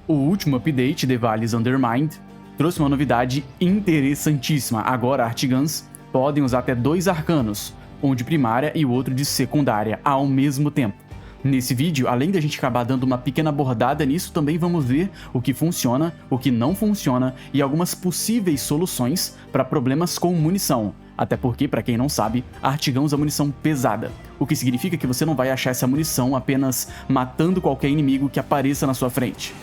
O último update de Valis Undermined trouxe uma novidade interessantíssima. Agora, Artigans podem usar até 2 arcanos, um de primária e o outro de secundária, ao mesmo tempo. Nesse vídeo, além da gente acabar dando uma pequena abordada nisso, também vamos ver o que funciona, o que não funciona e algumas possíveis soluções para problemas com munição. Até porque, para quem não sabe, Artigão usa munição pesada, o que significa que você não vai achar essa munição apenas matando qualquer inimigo que apareça na sua frente.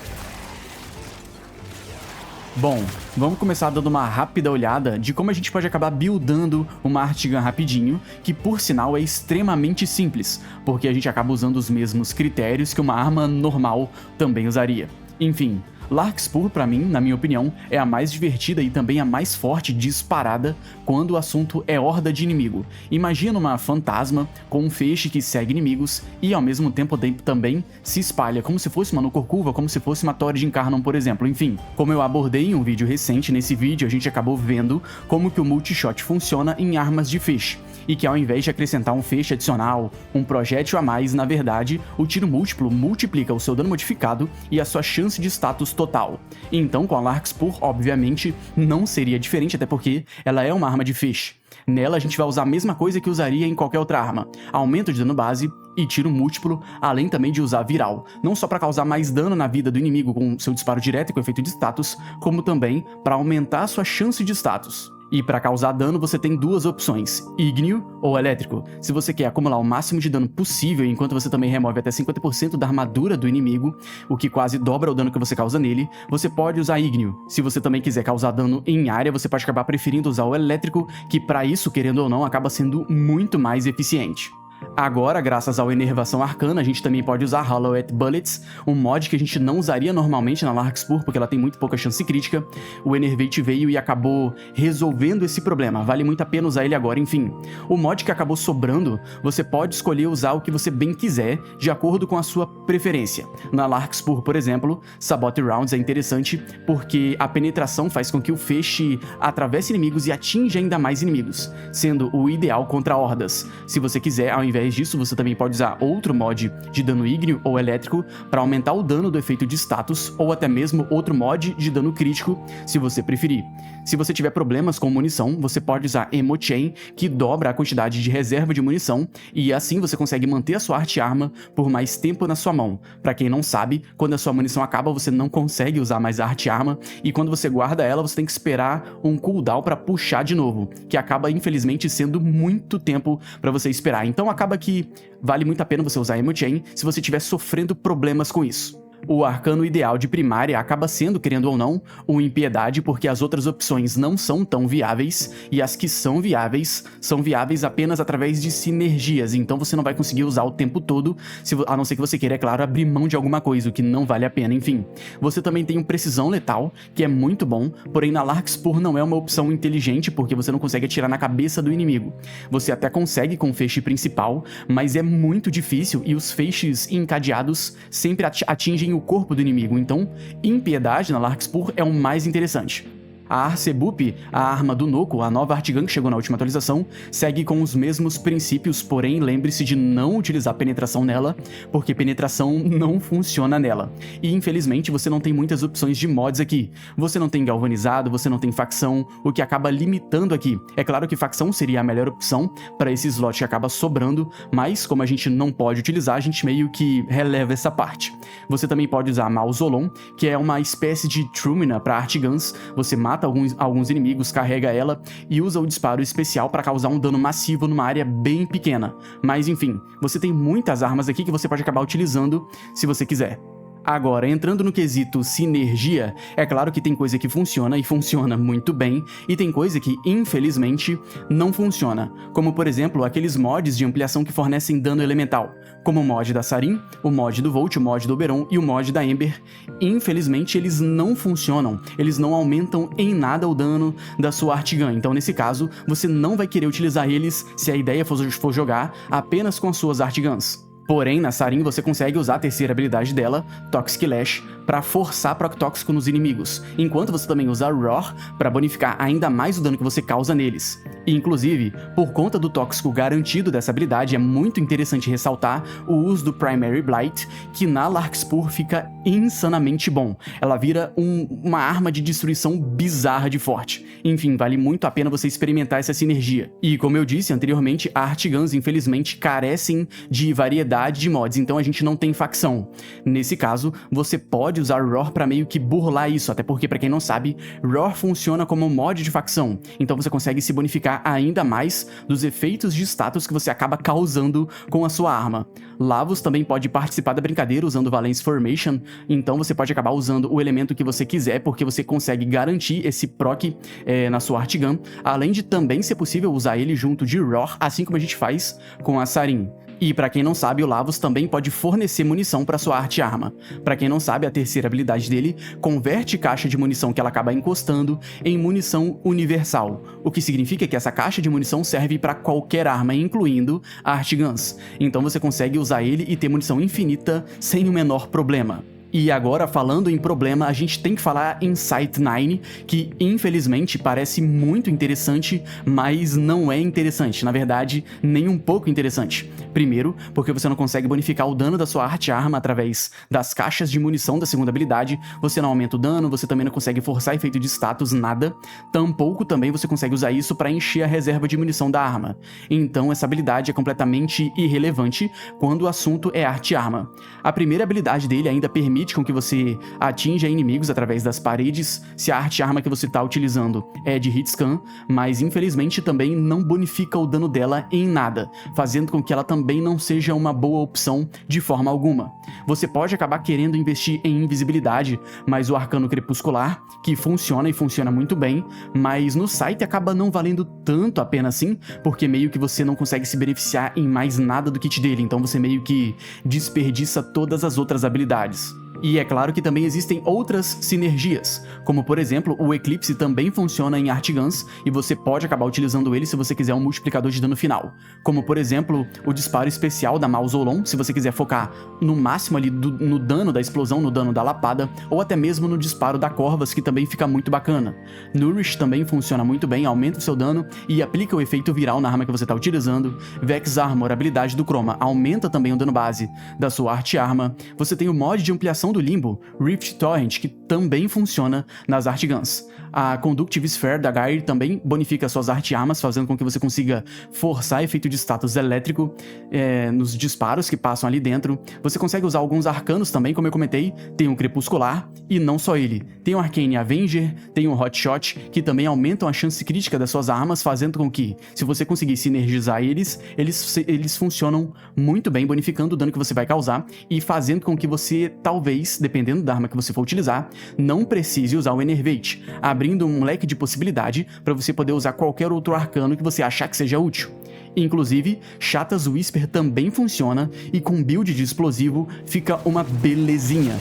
Bom, vamos começar dando uma rápida olhada de como a gente pode acabar buildando uma Artigan rapidinho, que por sinal é extremamente simples, porque a gente acaba usando os mesmos critérios que uma arma normal também usaria. Enfim, Larkspur, pra mim, na minha opinião, é a mais divertida e também a mais forte disparada quando o assunto é horda de inimigo. Imagina uma fantasma com um feixe que segue inimigos e ao mesmo tempo também se espalha, como se fosse uma Nuka-Curva, como se fosse uma Torre de Incarnon, por exemplo. Enfim, como eu abordei em um vídeo recente, nesse vídeo a gente acabou vendo como que o multishot funciona em armas de feixe. E que ao invés de acrescentar um feixe adicional, um projétil a mais, na verdade, o tiro múltiplo multiplica o seu dano modificado e a sua chance de status total. Então, com a Larkspur, obviamente, não seria diferente, até porque ela é uma arma de feixe. Nela, a gente vai usar a mesma coisa que usaria em qualquer outra arma: aumento de dano base e tiro múltiplo, além também de usar viral, não só para causar mais dano na vida do inimigo com seu disparo direto e com efeito de status, como também para aumentar a sua chance de status. E para causar dano você tem duas opções, ígneo ou elétrico. Se você quer acumular o máximo de dano possível enquanto você também remove até 50% da armadura do inimigo, o que quase dobra o dano que você causa nele, você pode usar ígneo. Se você também quiser causar dano em área, você pode acabar preferindo usar o elétrico, que para isso, querendo ou não, acaba sendo muito mais eficiente. Agora, graças ao Enervação Arcana, a gente também pode usar Hallowed Bullets, um mod que a gente não usaria normalmente na Larkspur, porque ela tem muito pouca chance crítica. O Enervate veio e acabou resolvendo esse problema, vale muito a pena usar ele agora. Enfim, o mod que acabou sobrando, você pode escolher usar o que você bem quiser, de acordo com a sua preferência. Na Larkspur, por exemplo, Sabote Rounds é interessante porque a penetração faz com que o feixe atravesse inimigos e atinja ainda mais inimigos, sendo o ideal contra hordas. Se você quiser, ao invés disso, você também pode usar outro mod de dano ígneo ou elétrico para aumentar o dano do efeito de status, ou até mesmo outro mod de dano crítico, se você preferir. Se você tiver problemas com munição, você pode usar Emo Chain, que dobra a quantidade de reserva de munição, e assim você consegue manter a sua arte-arma por mais tempo na sua mão. Para quem não sabe, quando a sua munição acaba, você não consegue usar mais a arte-arma, e quando você guarda ela, você tem que esperar um cooldown para puxar de novo, que acaba infelizmente sendo muito tempo para você esperar. Então acaba que vale muito a pena você usar Emo Chain se você estiver sofrendo problemas com isso. O arcano ideal de primária acaba sendo, querendo ou não, o Impiedade, porque as outras opções não são tão viáveis, e as que são viáveis apenas através de sinergias, então você não vai conseguir usar o tempo todo, a não ser que você queira, é claro, abrir mão de alguma coisa, o que não vale a pena. Enfim, você também tem um Precisão Letal, que é muito bom, porém na Larkspur não é uma opção inteligente, porque você não consegue atirar na cabeça do inimigo. Você até consegue com o feixe principal, mas é muito difícil, e os feixes encadeados sempre atingem o corpo do inimigo, então Impiedade na Larkspur é o mais interessante. A Arcebup, a arma do Noco, a nova Artigan que chegou na última atualização, segue com os mesmos princípios, porém lembre-se de não utilizar penetração nela, porque penetração não funciona nela. E infelizmente você não tem muitas opções de mods aqui. Você não tem galvanizado, você não tem facção, o que acaba limitando aqui. É claro que facção seria a melhor opção para esse slot que acaba sobrando, mas como a gente não pode utilizar, a gente meio que releva essa parte. Você também pode usar a Mausolon, que é uma espécie de Trumina para Artigans. Você mata alguns inimigos, carrega ela e usa o disparo especial para causar um dano massivo numa área bem pequena. Mas enfim, você tem muitas armas aqui que você pode acabar utilizando se você quiser. Agora, entrando no quesito sinergia, é claro que tem coisa que funciona e funciona muito bem, e tem coisa que, infelizmente, não funciona, como por exemplo aqueles mods de ampliação que fornecem dano elemental, como o mod da Sarin, o mod do Volt, o mod do Oberon e o mod da Ember. Infelizmente, eles não funcionam, eles não aumentam em nada o dano da sua Artigan, então nesse caso, você não vai querer utilizar eles se a ideia for jogar apenas com as suas Artigans. Porém, na Sarin você consegue usar a terceira habilidade dela, Toxic Lash, para forçar proc tóxico nos inimigos, enquanto você também usa Roar para bonificar ainda mais o dano que você causa neles. E, inclusive, por conta do tóxico garantido dessa habilidade, é muito interessante ressaltar o uso do Primary Blight, que na Larkspur fica insanamente bom. Ela vira uma arma de destruição bizarra de forte. Enfim, vale muito a pena você experimentar essa sinergia. E como eu disse anteriormente, a Heartguns infelizmente carecem de variedade de mods, então a gente não tem facção. Nesse caso, você pode usar Roar para meio que burlar isso, até porque, para quem não sabe, Roar funciona como mod de facção, então você consegue se bonificar ainda mais dos efeitos de status que você acaba causando com a sua arma. Lavos também pode participar da brincadeira usando Valence Formation, então você pode acabar usando o elemento que você quiser, porque você consegue garantir esse proc na sua Heartgun, além de também ser possível usar ele junto de Roar, assim como a gente faz com a Sarin. E pra quem não sabe, o Lavos também pode fornecer munição pra sua arte-arma. Pra quem não sabe, a terceira habilidade dele converte caixa de munição que ela acaba encostando em munição universal, o que significa que essa caixa de munição serve pra qualquer arma, incluindo a Heartguns. Então você consegue usar ele e ter munição infinita sem o menor problema. E agora, falando em problema, a gente tem que falar em Sight 9, que infelizmente parece muito interessante, mas não é interessante, na verdade, nem um pouco interessante. Primeiro, porque você não consegue bonificar o dano da sua arte-arma através das caixas de munição da segunda habilidade, você não aumenta o dano, você também não consegue forçar efeito de status, nada. Tampouco também você consegue usar isso para encher a reserva de munição da arma. Então essa habilidade é completamente irrelevante quando o assunto é arte-arma. A primeira habilidade dele ainda permite com que você atinja inimigos através das paredes se a arte-arma que você está utilizando é de hitscan, mas infelizmente também não bonifica o dano dela em nada, fazendo com que ela também não seja uma boa opção de forma alguma. Você pode acabar querendo investir em invisibilidade, mas o Arcano Crepuscular, que funciona e funciona muito bem, mas no site acaba não valendo tanto a pena assim, porque meio que você não consegue se beneficiar em mais nada do kit dele, então você meio que desperdiça todas as outras habilidades. E é claro que também existem outras sinergias, como por exemplo, o Eclipse também funciona em Heartguns e você pode acabar utilizando ele se você quiser um multiplicador de dano final. Como por exemplo, o disparo especial da Mausolon, se você quiser focar no máximo ali no dano da explosão, no dano da lapada, ou até mesmo no disparo da Corvus, que também fica muito bacana. Nourish também funciona muito bem, aumenta o seu dano e aplica o efeito viral na arma que você está utilizando. Vex Armor, habilidade do Chroma, aumenta também o dano base da sua arte-arma. Você tem o mod de ampliação do Limbo, Rift Torrent, que também funciona nas Heartguns. A Conductive Sphere da Gyre também bonifica suas arte-armas, fazendo com que você consiga forçar efeito de status elétrico nos disparos que passam ali dentro. Você consegue usar alguns arcanos também, como eu comentei, tem o Crepuscular, e não só ele. Tem o Arcane Avenger, tem o Hotshot, que também aumentam a chance crítica das suas armas, fazendo com que, se você conseguir sinergizar eles funcionam muito bem, bonificando o dano que você vai causar, e fazendo com que você, talvez, dependendo da arma que você for utilizar, não precise usar o Enervate, abrindo um leque de possibilidade para você poder usar qualquer outro arcano que você achar que seja útil. Inclusive, Shatta's Whisper também funciona e com build de explosivo fica uma belezinha.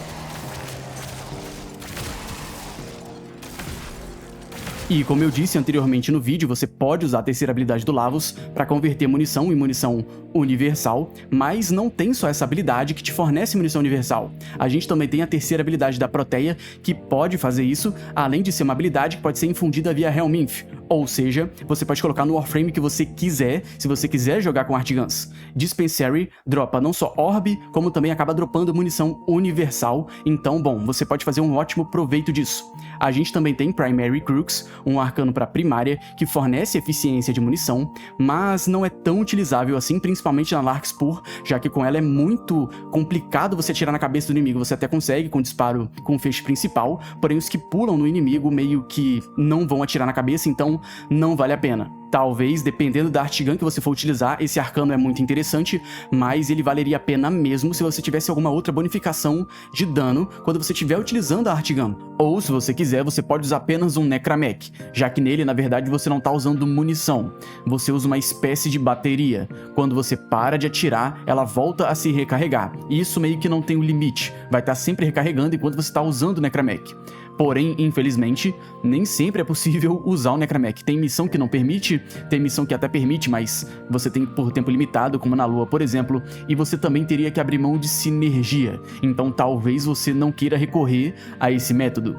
E como eu disse anteriormente no vídeo, você pode usar a terceira habilidade do Lavos para converter munição em munição universal, mas não tem só essa habilidade que te fornece munição universal. A gente também tem a terceira habilidade da Proteia, que pode fazer isso, além de ser uma habilidade que pode ser infundida via Helminth. Ou seja, você pode colocar no Warframe que você quiser, se você quiser jogar com Heartguns. Dispensary dropa não só Orb, como também acaba dropando munição universal, então, bom, você pode fazer um ótimo proveito disso. A gente também tem Primary Crux, um arcano para primária, que fornece eficiência de munição, mas não é tão utilizável assim, principalmente na Larkspur, já que com ela é muito complicado você atirar na cabeça do inimigo. Você até consegue com disparo com o feixe principal, porém os que pulam no inimigo meio que não vão atirar na cabeça, então não vale a pena. Talvez, dependendo da Heartgun que você for utilizar, esse arcano é muito interessante, mas ele valeria a pena mesmo se você tivesse alguma outra bonificação de dano quando você estiver utilizando a Heartgun. Ou, se você quiser, você pode usar apenas um Necramech, já que nele, na verdade, você não está usando munição. Você usa uma espécie de bateria. Quando você para de atirar, ela volta a se recarregar. E isso meio que não tem um limite. Vai estar sempre recarregando enquanto você está usando o Necramech. Porém, infelizmente, nem sempre é possível usar o Necramech. Tem missão que não permite, tem missão que até permite, mas você tem por tempo limitado, como na Lua, por exemplo, e você também teria que abrir mão de sinergia. Então talvez você não queira recorrer a esse método.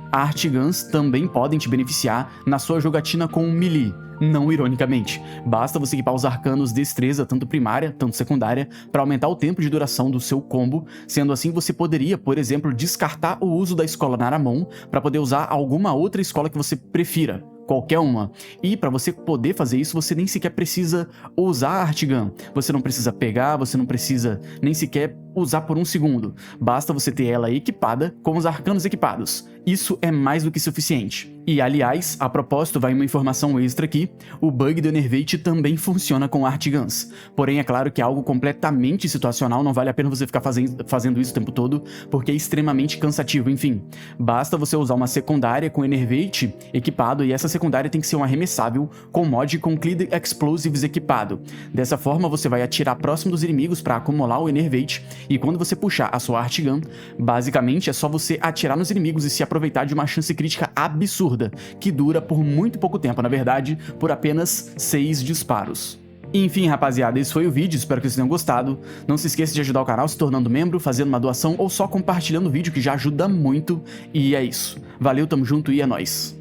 Art Guns também podem te beneficiar na sua jogatina com o melee. Não ironicamente, basta você equipar os arcanos destreza, tanto primária, tanto secundária, para aumentar o tempo de duração do seu combo. Sendo assim, você poderia, por exemplo, descartar o uso da escola Naramon para poder usar alguma outra escola que você prefira. Qualquer uma. E para você poder fazer isso, você nem sequer precisa usar a Art Gun. Você não precisa pegar, você não precisa nem sequer usar por um segundo. Basta você ter ela equipada com os arcanos equipados. Isso é mais do que suficiente. E aliás, a propósito, vai uma informação extra aqui, o bug do Enervate também funciona com Art Guns. Porém, é claro que é algo completamente situacional, não vale a pena você ficar fazendo isso o tempo todo, porque é extremamente cansativo, enfim. Basta você usar uma secundária com Enervate equipado, e essa secundária tem que ser um arremessável com mod com Clear Explosives equipado. Dessa forma, você vai atirar próximo dos inimigos para acumular o Enervate, e quando você puxar a sua Art Gun, basicamente é só você atirar nos inimigos e se aproveitar de uma chance crítica absurda, que dura por muito pouco tempo, na verdade, por apenas 6 disparos. Enfim, rapaziada, esse foi o vídeo, espero que vocês tenham gostado. Não se esqueça de ajudar o canal se tornando membro, fazendo uma doação ou só compartilhando o vídeo, que já ajuda muito. E é isso. Valeu, tamo junto e é nóis.